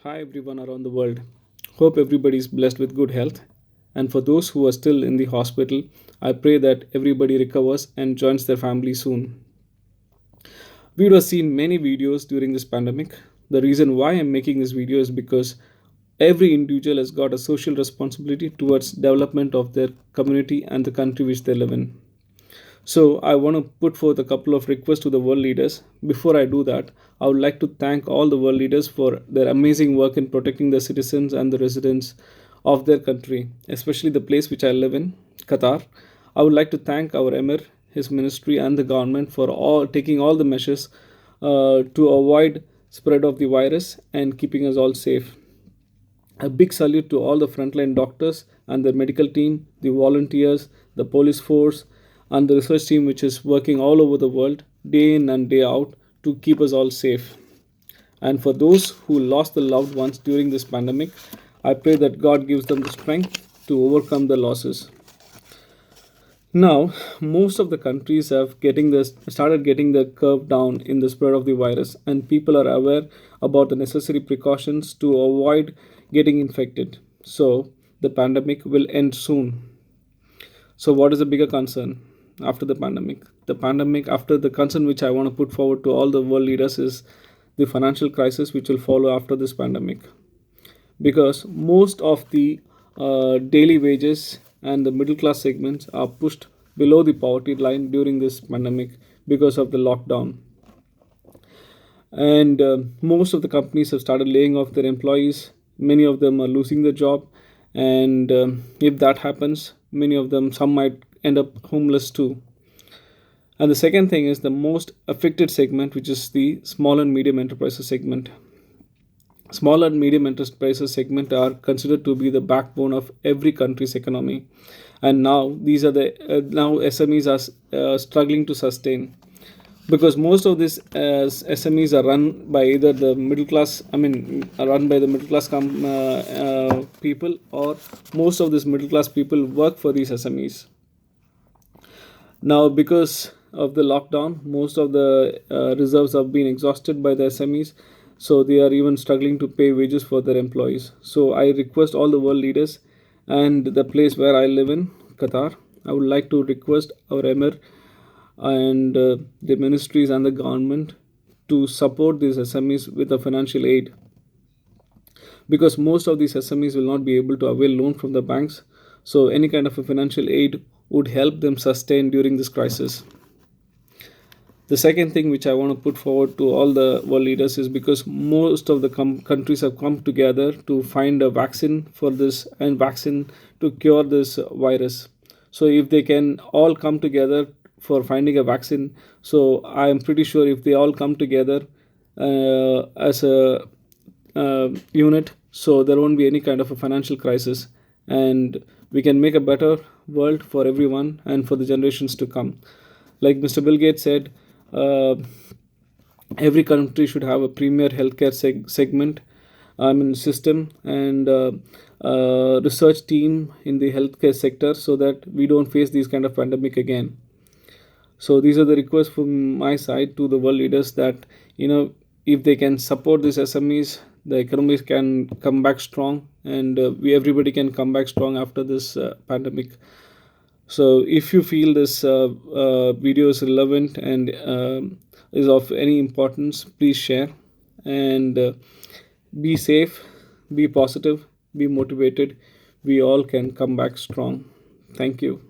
Hi everyone around the world. Hope everybody is blessed with good health. And for those who are still in the hospital, I pray that everybody recovers and joins their family soon. We would have seen many videos during this pandemic. The reason why I'm making this video is because every individual has got a social responsibility towards development of their community and the country which they live in. So I want to put forth a couple of requests to the world leaders. Before I do that, I would like to thank all the world leaders for their amazing work in protecting the citizens and the residents of their country, especially the place which I live in, Qatar. I would like to thank our Emir, his ministry, and the government for all taking all the measures to avoid spread of the virus and keeping us all safe. A big salute to all the frontline doctors and their medical team, the volunteers, the police force, and the research team, which is working all over the world, day in and day out, to keep us all safe. And for those who lost their loved ones during this pandemic, I pray that God gives them the strength to overcome the losses. Now, most of the countries have getting this started getting the curve down in the spread of the virus, and people are aware about the necessary precautions to avoid getting infected. So, the pandemic will end soon. So, what is the bigger concern after the pandemic? The pandemic, after the concern which I want to put forward to all the world leaders, is the financial crisis which will follow after this pandemic, because most of the daily wages and the middle class segments are pushed below the poverty line during this pandemic because of the lockdown. And most of the companies have started laying off their employees. Many of them are losing their job. And if that happens, many of them, some might end up homeless too. And the second thing is the most affected segment, which is the small and medium enterprises segment. Small and medium enterprises segment are considered to be the backbone of every country's economy, and now these are the now SMEs are struggling to sustain, because most of these SMEs are run by either the middle class. I mean, are run by the middle class people, or most of these middle class people work for these SMEs. Now, because of the lockdown, most of the reserves have been exhausted by the SMEs, so they are even struggling to pay wages for their employees. So, I request all the world leaders and the place where I live in, Qatar, I would like to request our Emir and the ministries and the government to support these SMEs with a financial aid, because most of these SMEs will not be able to avail loan from the banks. So any kind of a financial aid would help them sustain during this crisis. The second thing which I want to put forward to all the world leaders is because most of the countries have come together to find a vaccine for this and vaccine to cure this virus. So if they can all come together for finding a vaccine, so I am pretty sure if they all come together as a unit, so there won't be any kind of a financial crisis, and we can make a better world for everyone and for the generations to come. Like Mr. Bill Gates said, uh, every country should have a premier healthcare segment, I mean system, and research team in the healthcare sector, so that we don't face these kind of pandemic again. So these are the requests from my side to the world leaders, that if they can support these SMEs, the economies can come back strong, and we everybody can come back strong after this pandemic. So if you feel this video is relevant and is of any importance, please share, and be safe, be positive, be motivated. We all can come back strong. Thank you.